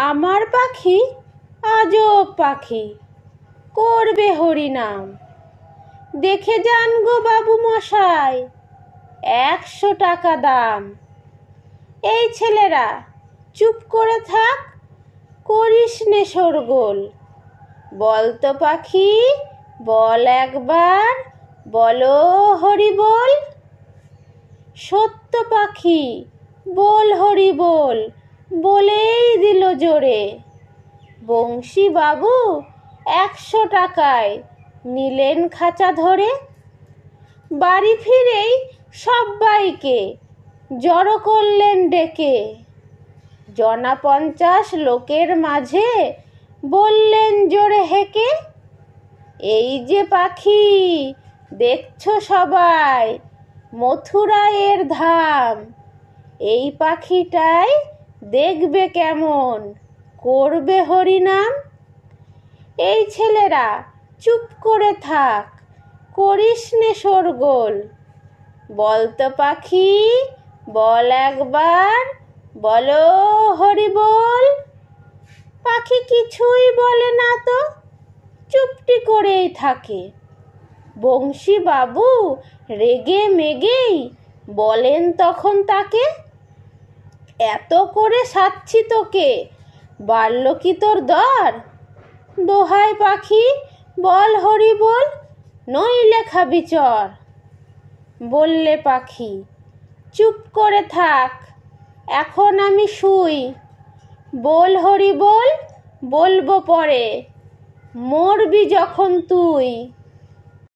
আমার পাখি আজব পাখি, করবে হরিনাম। দেখে যান গো বাবু মশাই, 100 টাকা দাম। এই ছেলেরা চুপ করে থাক, করিস নে শোরগোল। বল তো পাখি, বল একবার, বলো হরি বল। সত্য পাখি বল হরি বল, বলেই দিল জোরে। বংশী বাবু 100 টাকায় নিলেন খাঁচা ধরে। বাড়ি ফিরেই সব্বাইকে জড়ো করলেন ডেকে। জনা 50 লোকের মাঝে বললেন জোরে হেঁকে, এই যে পাখি দেখছো সবাই, মথুরায়ের ধাম। এই পাখিটাই দেখবে কেমন, করবে হরিনাম। এই ছেলেরা চুপ করে থাক, করিস নে শোরগোল। বল তো পাখি, বল একবার, বলো হরি বল। পাখি কিছুই বলে না তো, চুপটি করেই থাকে। বংশী বাবু রেগে মেগেই বলেন তখন তাকে, এত করে সাধছি তোকে, বাড়ল কি তোর দর? দোহাই পাখি বল হরি বল, নইলে খাবি চর। বললে পাখি চুপ করে থাক, এখন আমি শুই। বল হরি বল, বলবো পরে, মরবি যখন তুই।